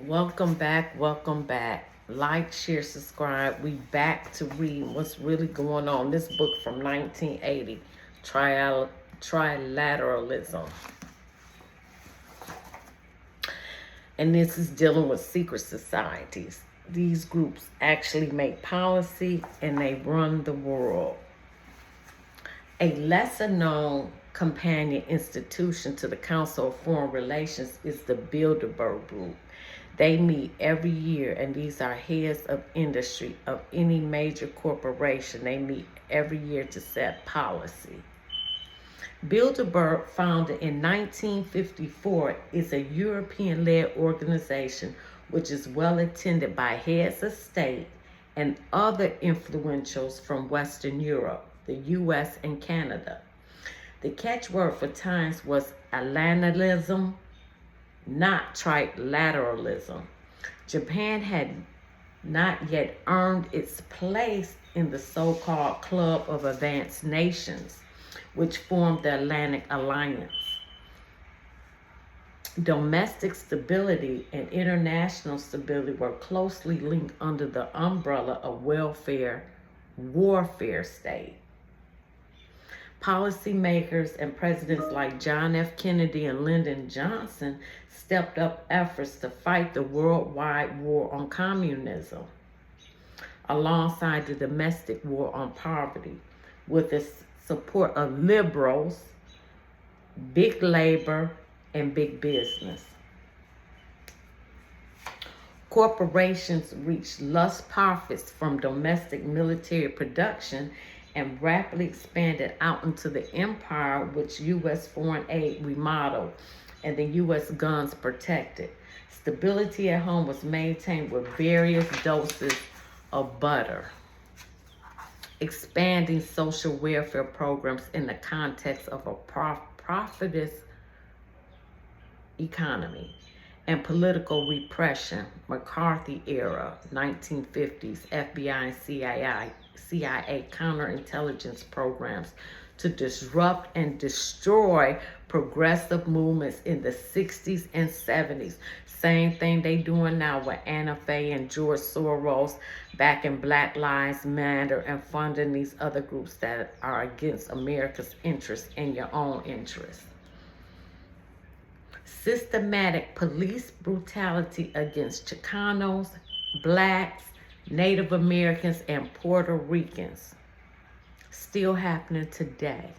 Welcome back. Welcome back. Like, share, subscribe. We back to read what's really going on. This book from 1980, Trilateralism. And this is dealing with secret societies. These groups actually make policy and they run the world. A lesser known companion institution to the Council of Foreign Relations is the Bilderberg Group. They meet every year, and these are heads of industry of any major corporation. They meet every year to set policy. Bilderberg, founded in 1954, is a European-led organization which is well attended by heads of state and other influentials from Western Europe, the US, and Canada. The catchword for times was Atlanticism, not trilateralism. Japan had not yet earned its place in the so-called Club of Advanced Nations, which formed the Atlantic Alliance. Domestic stability and international stability were closely linked under the umbrella of warfare state. Policymakers and presidents like John F. Kennedy and Lyndon Johnson stepped up efforts to fight the worldwide war on communism, alongside the domestic war on poverty, with the support of liberals, big labor, and big business. Corporations reached lush profits from domestic military production and rapidly expanded out into the empire which U.S. foreign aid remodeled and the U.S. guns protected. Stability at home was maintained with various doses of butter. Expanding social welfare programs in the context of a profitous economy, and political repression, McCarthy era, 1950s, FBI and CIA counterintelligence programs to disrupt and destroy progressive movements in the 60s and 70s. Same thing they doing now with Anna Faye and George Soros backing Black Lives Matter and funding these other groups that are against America's interests and your own interests. Systematic police brutality against Chicanos, blacks, Native Americans, and Puerto Ricans. Still happening today.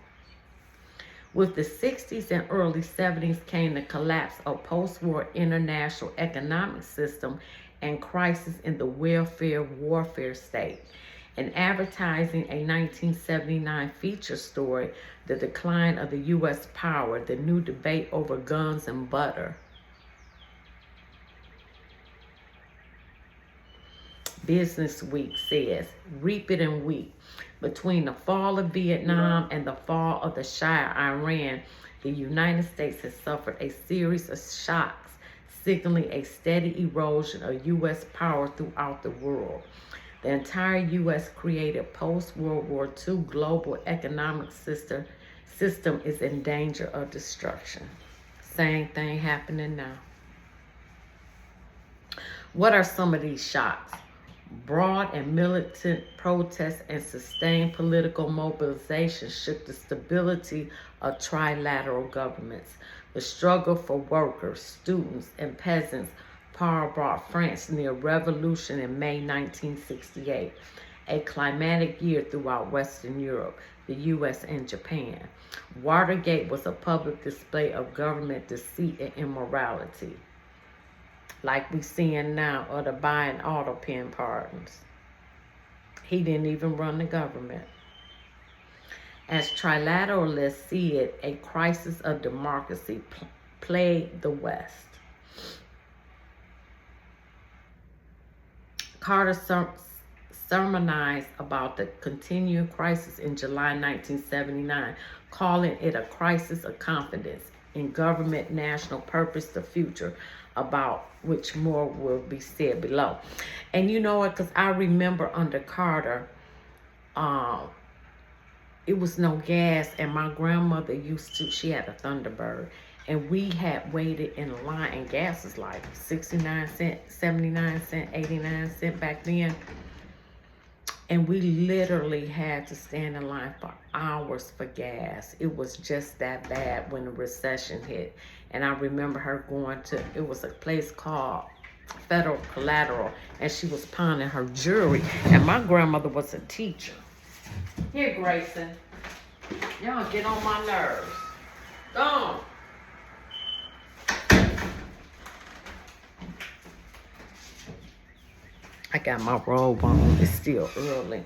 With the 60s and early 70s came the collapse of post-war international economic system and crisis in the warfare state. In advertising a 1979 feature story, The Decline of the U.S. Power, the new debate over guns and butter. Business Week says, reap it and weep. Between the fall of Vietnam and the fall of the Shah of Iran, the United States has suffered a series of shocks, signaling a steady erosion of U.S. power throughout the world. The entire U.S. created post-World War II global economic system is in danger of destruction. Same thing happening now. What are some of these shocks? Broad and militant protests and sustained political mobilization shook the stability of trilateral governments. The struggle for workers, students, and peasants power brought France near revolution in May 1968, a climatic year throughout Western Europe, the U.S., and Japan. Watergate was a public display of government deceit and immorality, like we seeing now, or the buying auto pen pardons. He didn't even run the government. As trilateralists see it, a crisis of democracy plagued the West. Carter sermonized about the continuing crisis in July 1979, calling it a crisis of confidence in government, national purpose, the future, about which more will be said below. And you know what, because I remember under Carter, it was no gas, and my grandmother she had a Thunderbird, And we had waited in line, and gas was like 69 cents, 79 cents, 89 cents back then. And we literally had to stand in line for hours for gas. It was just that bad when the recession hit. And I remember her going to, it was a place called Federal Collateral, and she was pawning her jewelry. And my grandmother was a teacher. Here, Grayson. Y'all get on my nerves. Go on. I got my robe on. It's still early.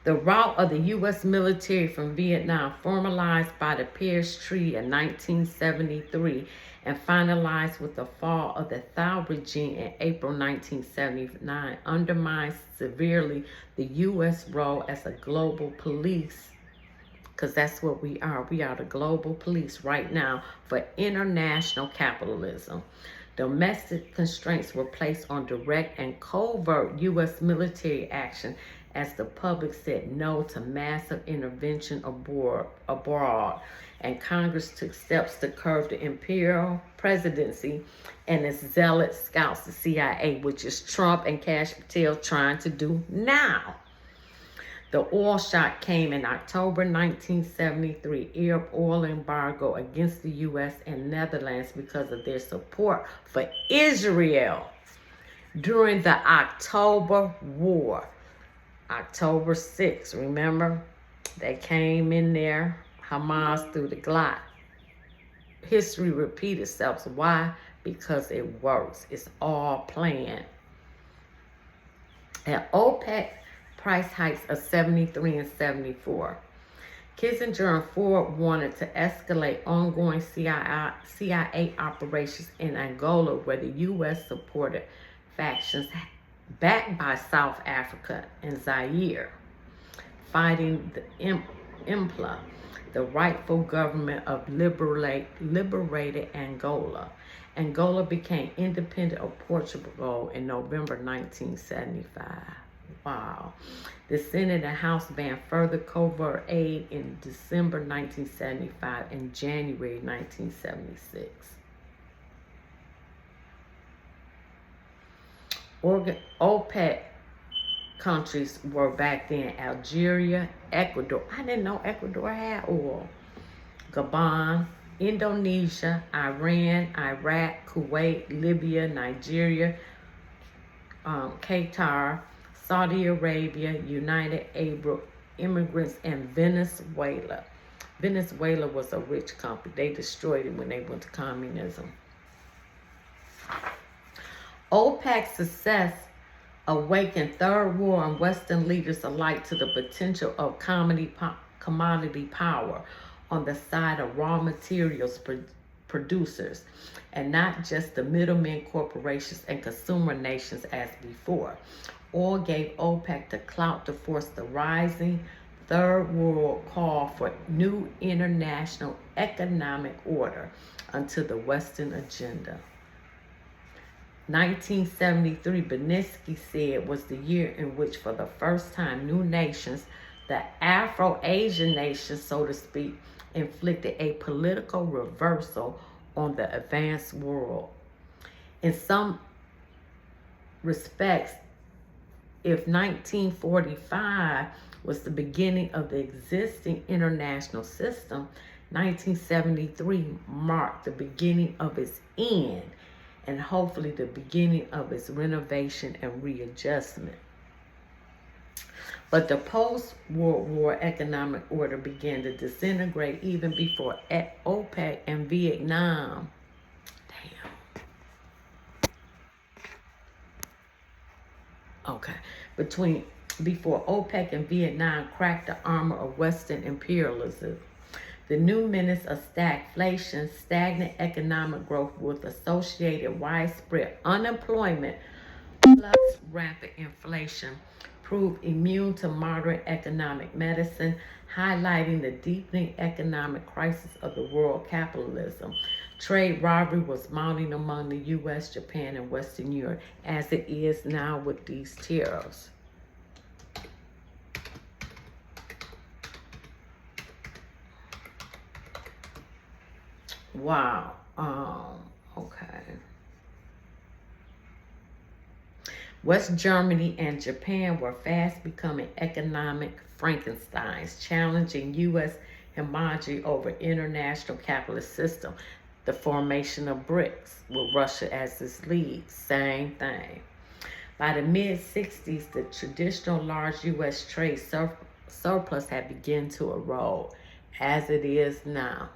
The rout of the U.S. military from Vietnam, formalized by the Paris Treaty in 1973 and finalized with the fall of the Thao regime in April 1979, undermines severely the U.S. role as a global police, because that's what we are. We are the global police right now for international capitalism. Domestic constraints were placed on direct and covert U.S. military action as the public said no to massive intervention abroad, and Congress took steps to curb the imperial presidency and its zealot scouts, the CIA, which is Trump and Cash Patel trying to do now. The oil shock came in October 1973, Arab oil embargo against the U.S. and Netherlands because of their support for Israel during the October War. October 6th, remember? They came in there, Hamas through the Glot. History repeats itself. Why? Because it works. It's all planned. At OPEC, price hikes of 73 and 74. Kissinger and Ford wanted to escalate ongoing CIA operations in Angola, where the U.S. supported factions backed by South Africa and Zaire, fighting the IMPLA, the rightful government of liberated Angola. Angola became independent of Portugal in November 1975. Wow. The Senate and House banned further covert aid in December 1975 and January 1976. OPEC countries were back then Algeria, Ecuador. I didn't know Ecuador had oil. Gabon, Indonesia, Iran, Iraq, Kuwait, Libya, Nigeria, Qatar, Saudi Arabia, United Arab Emirates, and Venezuela. Venezuela was a rich country. They destroyed it when they went to communism. OPEC's success awakened third war and Western leaders alike to the potential of commodity power on the side of raw materials producers, and not just the middlemen corporations and consumer nations as before. Oil gave OPEC the clout to force the rising third world call for new international economic order unto the Western agenda. 1973, Beninsky said, was the year in which, for the first time, new nations, the Afro-Asian nations, so to speak, inflicted a political reversal on the advanced world. In some respects, if 1945 was the beginning of the existing international system, 1973 marked the beginning of its end, and hopefully the beginning of its renovation and readjustment. But the post-World War economic order began to disintegrate even before OPEC and Vietnam. Before OPEC and Vietnam cracked the armor of Western imperialism. The new menace of stagflation, stagnant economic growth with associated widespread unemployment plus rapid inflation proved immune to modern economic medicine, highlighting the deepening economic crisis of the world capitalism. Trade rivalry was mounting among the U.S., Japan, and Western Europe, as it is now with these tariffs. Wow. Okay. West Germany and Japan were fast becoming economic Frankensteins, challenging U.S. hegemony over international capitalist system. The formation of BRICS, with Russia as its lead, same thing. By the mid-60s, the traditional large U.S. trade surplus had begun to erode, as it is now.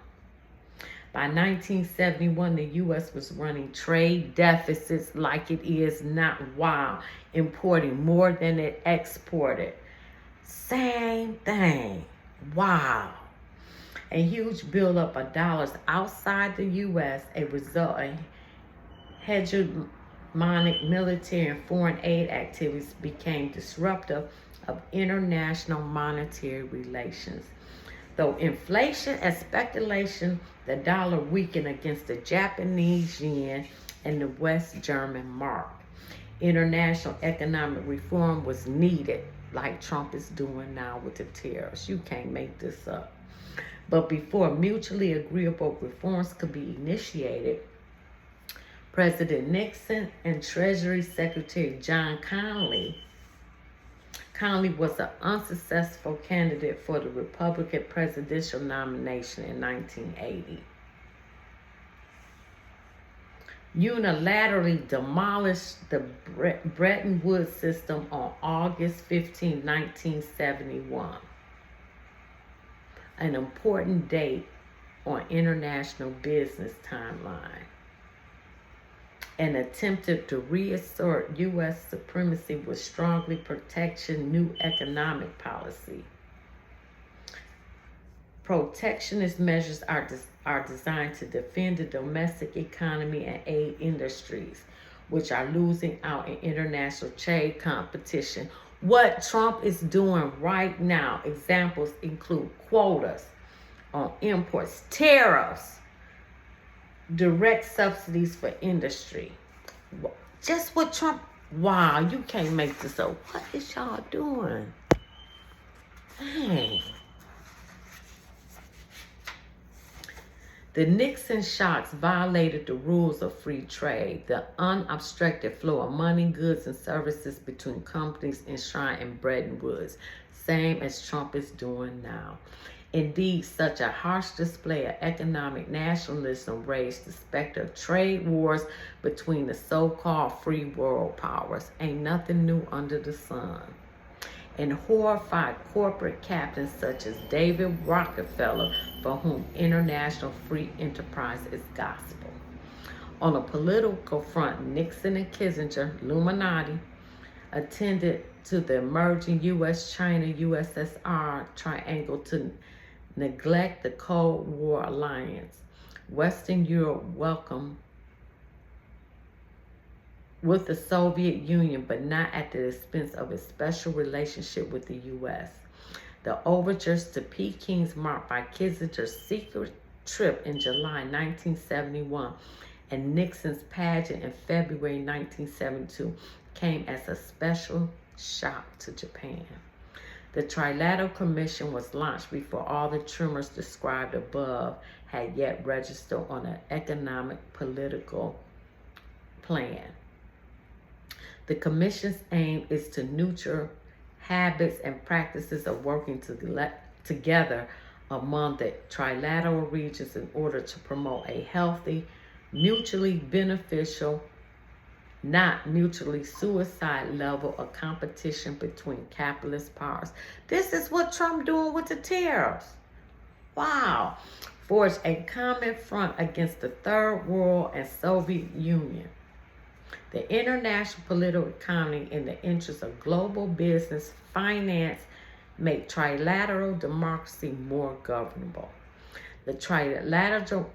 By 1971, the U.S. was running trade deficits like it is not, wow, importing more than it exported. Same thing. Wow. A huge buildup of dollars outside the U.S., a result of hegemonic military and foreign aid activities, became disruptive of international monetary relations. Though inflation and speculation, the dollar weakened against the Japanese yen and the West German mark. International economic reform was needed, like Trump is doing now with the tariffs. You can't make this up. But before mutually agreeable reforms could be initiated, President Nixon and Treasury Secretary John Connally was an unsuccessful candidate for the Republican presidential nomination in 1980. Unilaterally demolished the Bretton Woods system on August 15, 1971. An important date on international business timeline. And attempted to reassert U.S. supremacy with strongly protectionist new economic policy. Protectionist measures are designed to defend the domestic economy and aid industries, which are losing out in international trade competition. What Trump is doing right now, examples include quotas on imports, tariffs, direct subsidies for industry. Just what Trump, wow, you can't make this up. What is y'all doing? Dang. The Nixon shocks violated the rules of free trade, the unobstructed flow of money, goods, and services between companies enshrined in Bretton Woods, same as Trump is doing now. Indeed, such a harsh display of economic nationalism raised the specter of trade wars between the so-called free world powers. Ain't nothing new under the sun. And horrified corporate captains such as David Rockefeller, for whom international free enterprise is gospel. On a political front, Nixon and Kissinger, Illuminati, attended to the emerging U.S.-China, USSR triangle to neglect the Cold War alliance. Western Europe welcomed with the Soviet Union, but not at the expense of its special relationship with the U.S. The overtures to Peking, marked by Kissinger's secret trip in July 1971 and Nixon's pageant in February 1972, came as a special shock to Japan. The Trilateral Commission was launched before all the tremors described above had yet registered on an economic political plan. The Commission's aim is to nurture habits and practices of working together among the trilateral regions in order to promote a healthy, mutually beneficial, not mutually suicide level of competition between capitalist powers. This is what Trump doing with the tariffs. Wow. Forge a common front against the Third World and Soviet Union. The international political economy in the interest of global business finance make trilateral democracy more governable. The trilateral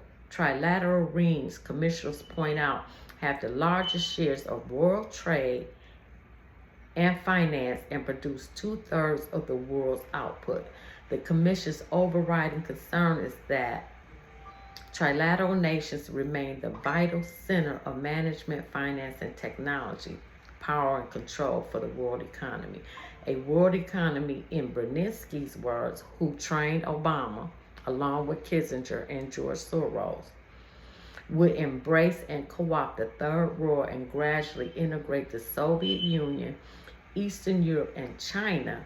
rings, commissioners point out, have the largest shares of world trade and finance and produce 2/3 of the world's output. The Commission's overriding concern is that trilateral nations remain the vital center of management, finance, and technology, power and control for the world economy. A world economy, in Brzezinski's words, who trained Obama, along with Kissinger and George Soros. would embrace and co-opt the Third World and gradually integrate the Soviet Union, Eastern Europe, and China,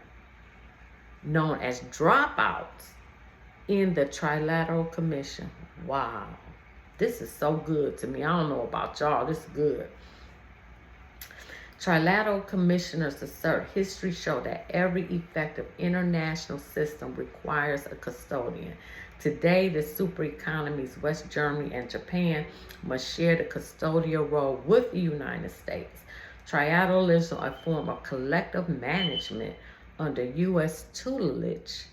known as dropouts, in the Trilateral Commission. Wow. This is so good to me. I don't know about y'all. This is good. Trilateral commissioners assert history show that every effective international system requires a custodian. Today, the super economies, West Germany and Japan, must share the custodial role with the United States. Trilateralism, a form of collective management under U.S. tutelage,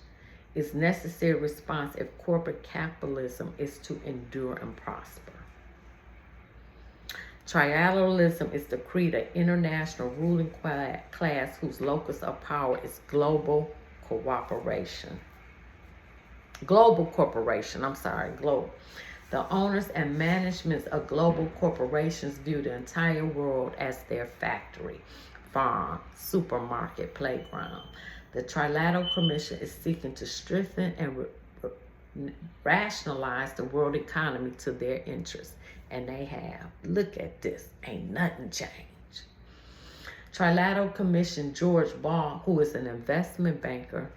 is necessary response if corporate capitalism is to endure and prosper. Trilateralism is the creed of international ruling class whose locus of power is global corporation. Global. The owners and managements of global corporations view the entire world as their factory, farm, supermarket, playground. The Trilateral Commission is seeking to strengthen and rationalize the world economy to their interests. And they have. Look at this. Ain't nothing changed. Trilateral Commission George Ball, who is an investment banker,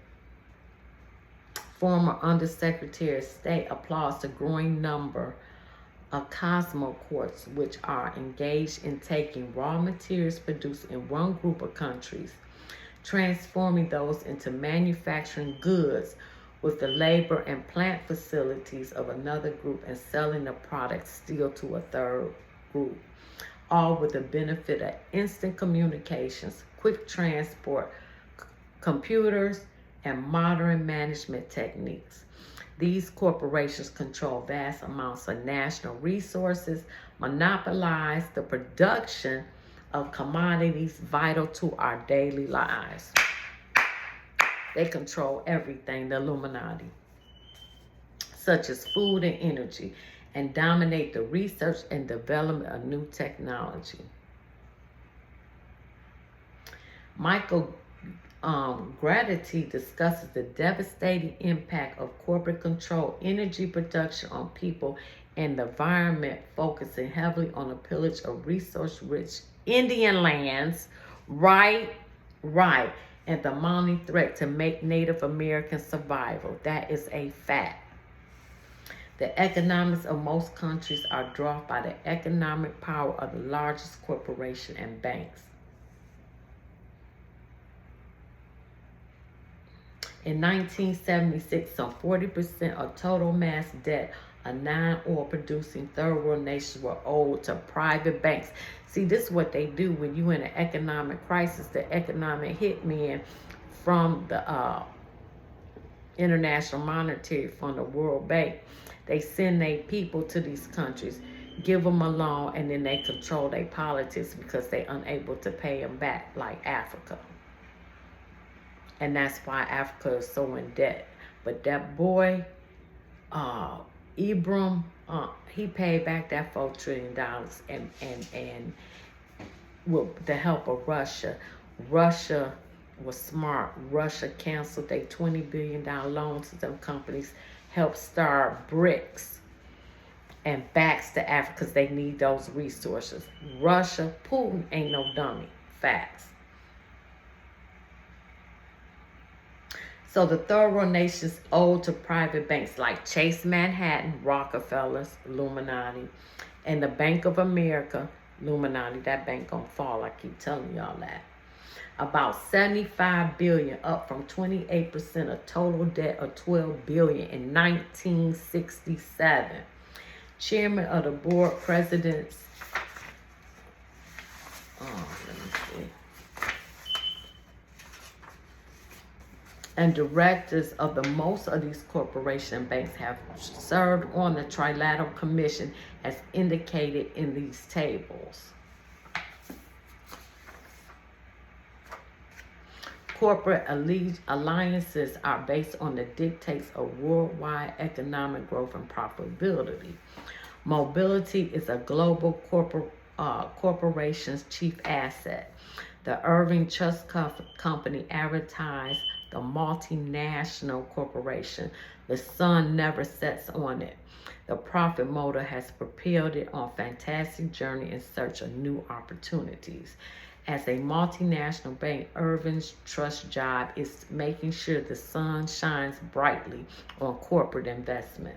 former Undersecretary of State, applauds the growing number of cosmocorps which are engaged in taking raw materials produced in one group of countries, transforming those into manufacturing goods with the labor and plant facilities of another group and selling the products still to a third group, all with the benefit of instant communications, quick transport, computers, and modern management techniques. These corporations control vast amounts of national resources, monopolize the production of commodities vital to our daily lives. They control everything, the Illuminati, such as food and energy, and dominate the research and development of new technology. Michael Gratity discusses the devastating impact of corporate control energy production on people and the environment, focusing heavily on the pillage of resource-rich Indian lands, right, and the mounting threat to make Native American survival. That is a fact. The economics of most countries are dwarfed by the economic power of the largest corporation and banks. In 1976, some 40% of total mass debt of non-oil producing third world nations were owed to private banks. See, this is what they do when you're in an economic crisis. The economic hitmen from the International Monetary Fund, the World Bank, they send their people to these countries, give them a loan, and then they control their politics because they're unable to pay them back, like Africa. And that's why Africa is so in debt. But that boy, Ibram, he paid back that $4 trillion and with the help of Russia. Russia was smart. Russia canceled their $20 billion loan to them companies, helped start BRICS, and backs to Africa because they need those resources. Russia, Putin ain't no dummy. Facts. So the third world nations owe to private banks like Chase Manhattan, Rockefellers, Illuminati, and the Bank of America, Illuminati. That bank gonna fall, I keep telling y'all that. About $75 billion, up from 28% of total debt of $12 billion in 1967. Chairman of the board, presidents, let me see, and directors of the most of these corporation and banks have served on the Trilateral Commission as indicated in these tables. Corporate alliances are based on the dictates of worldwide economic growth and profitability. Mobility is a global corporation's chief asset. The Irving Trust Company advertised the multinational corporation. The sun never sets on it. The The profit motive has propelled it on a fantastic journey in search of new opportunities. As a multinational bank, Irvin's trust job is making sure the sun shines brightly on corporate investment.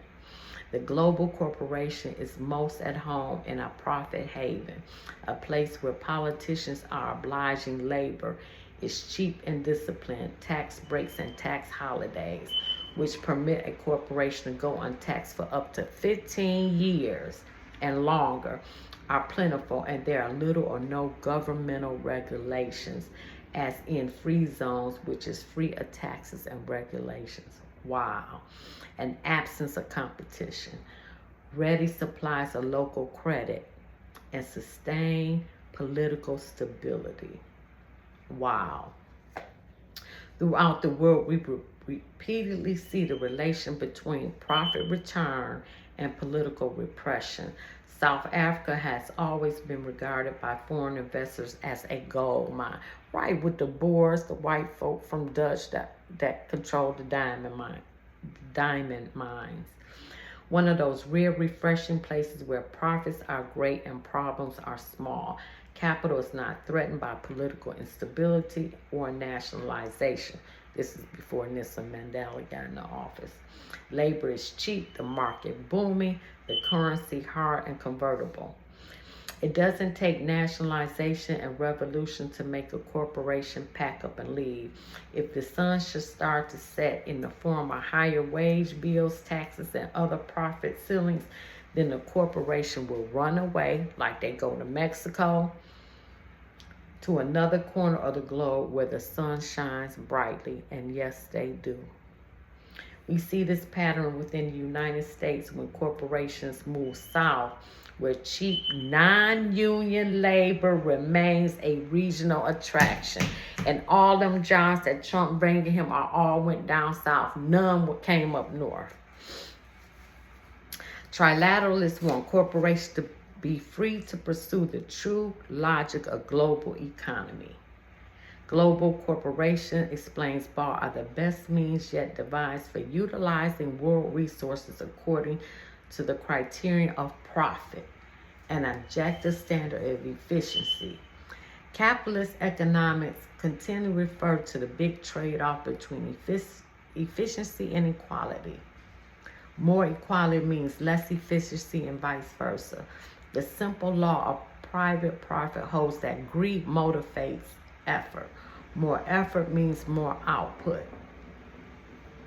The global corporation is most at home in a profit haven, a place where politicians are obliging labor, is cheap and disciplined, tax breaks and tax holidays, which permit a corporation to go untaxed for up to 15 years and longer, are plentiful, and there are little or no governmental regulations, as in free zones, which is free of taxes and regulations. Wow. An absence of competition, ready supplies of local credit, and sustained political stability. Wow. Throughout the world, we repeatedly see the relation between profit return and political repression. South Africa has always been regarded by foreign investors as a gold mine, right, with the Boers, the white folk from Dutch that controlled the diamond mines. One of those rare, refreshing places where profits are great and problems are small. Capital is not threatened by political instability or nationalization. This is before Nelson Mandela got into office. Labor is cheap, the market booming, the currency hard and convertible. It doesn't take nationalization and revolution to make a corporation pack up and leave. If the sun should start to set in the form of higher wage bills, taxes, and other profit ceilings, then the corporation will run away like they go to Mexico, to another corner of the globe where the sun shines brightly, and yes, they do. We see this pattern within the United States when corporations move south, where cheap non-union labor remains a regional attraction. And all them jobs that Trump bringing him are all went down south. None came up north. Trilateralists want corporations to be free to pursue the true logic of global economy. Global corporation, explains Barr, are the best means yet devised for utilizing world resources according to the criterion of profit, an objective standard of efficiency. Capitalist economics continue to refer to the big trade-off between efficiency and equality. More equality means less efficiency and vice versa. The simple law of private profit holds that greed motivates effort. More effort means more output.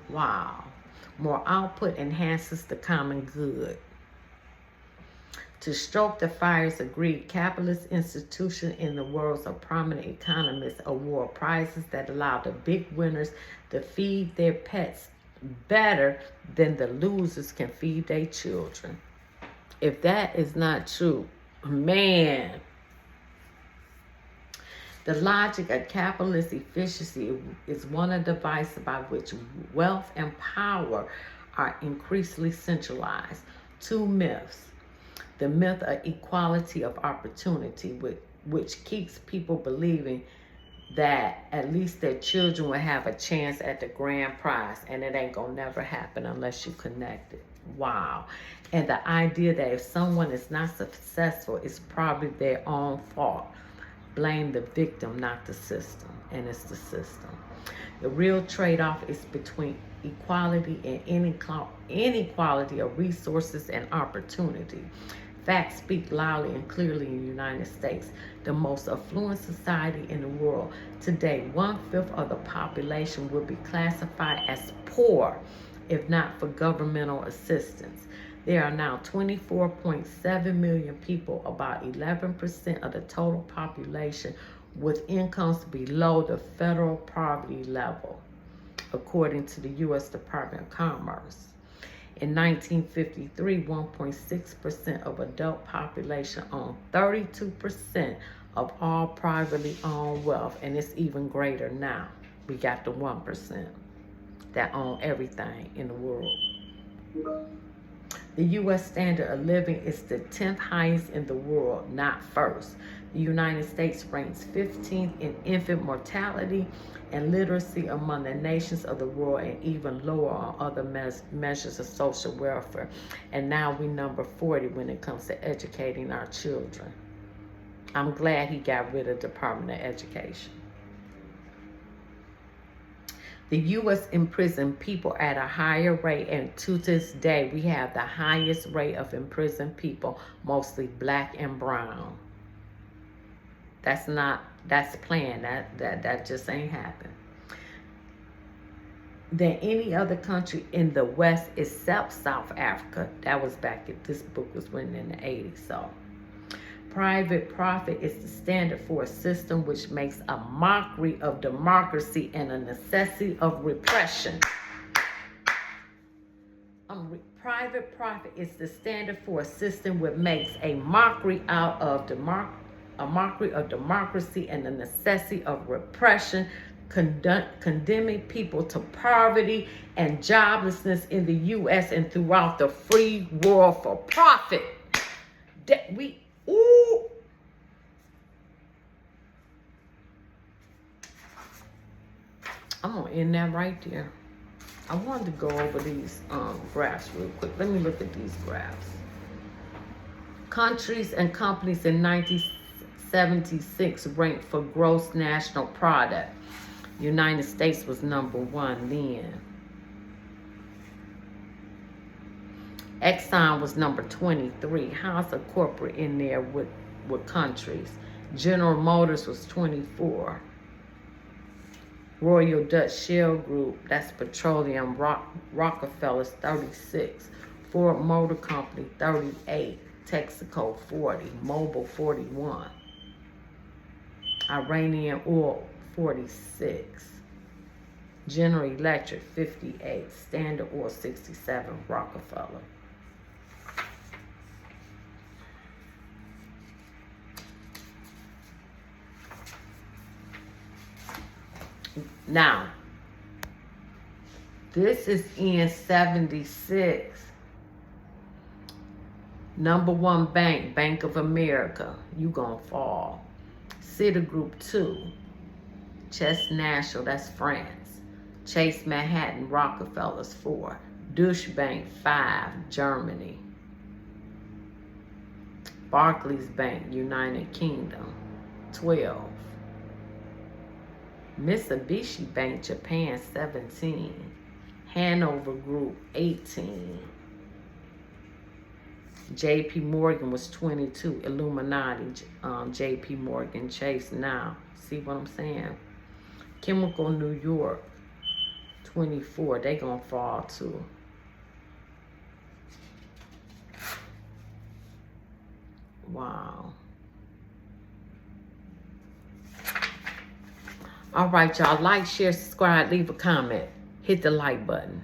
Wow. More output enhances the common good. To stoke the fires of greed, capitalist institutions in the worlds of prominent economists award prizes that allow the big winners to feed their pets better than the losers can feed their children. If that is not true, man. The logic of capitalist efficiency is one of the devices by which wealth and power are increasingly centralized. Two myths. The myth of equality of opportunity, which keeps people believing that at least their children will have a chance at the grand prize, and it ain't gonna never happen unless you connect it. Wow. And the idea that if someone is not successful, it's probably their own fault. Blame the victim, not the system, and it's the system. The real trade-off is between equality and inequality of resources and opportunity. Facts speak loudly and clearly in the United States, the most affluent society in the world. Today, 1/5 of the population will be classified as poor if not for governmental assistance. There are now 24.7 million people, about 11% of the total population, with incomes below the federal poverty level, according to the U.S. Department of Commerce. In 1953, 1.6% of adult population owned 32% of all privately owned wealth, and it's even greater now. We got the 1% that own everything in the world. The U.S. standard of living is the 10th highest in the world, not first. The United States ranks 15th in infant mortality and literacy among the nations of the world, and even lower on other measures of social welfare. And now we number 40 when it comes to educating our children. I'm glad he got rid of the Department of Education. The U.S. imprisoned people at a higher rate, and to this day, we have the highest rate of imprisoned people, mostly black and brown. That's planned. That just ain't happened. Than any other country in the West except South Africa. That was this book was written in the 80s, so. Private profit is the standard for a system which makes a mockery of democracy and a necessity of repression. Private profit is the standard for a system which makes a mockery out of democracy and the necessity of repression, condemning people to poverty and joblessness in the U.S. and throughout the free world for profit. I'm gonna end that right there. I wanted to go over these graphs real quick. Let me look at these graphs. Countries and companies in 1976 ranked for gross national product. United States was number 1 then. Exxon was number 23. How's a corporate in there with countries? General Motors was 24. Royal Dutch Shell Group, that's petroleum, Rockefeller's 36. Ford Motor Company 38. Texaco 40. Mobil 41. Iranian Oil 46. General Electric 58. Standard Oil 67. Rockefeller. Now, this is in 76. Number 1 bank, Bank of America, you gonna fall. Citigroup 2. Chase National, that's France. Chase Manhattan, Rockefeller's 4. Deutsche Bank 5, Germany. Barclays Bank, United Kingdom, 12. Mitsubishi Bank, Japan, 17. Hanover Group, 18. JP Morgan was 22. Illuminati, JP Morgan Chase now. See what I'm saying? Chemical New York, 24. They gonna fall too. Wow. All right, y'all. Like, share, subscribe, leave a comment. Hit the like button.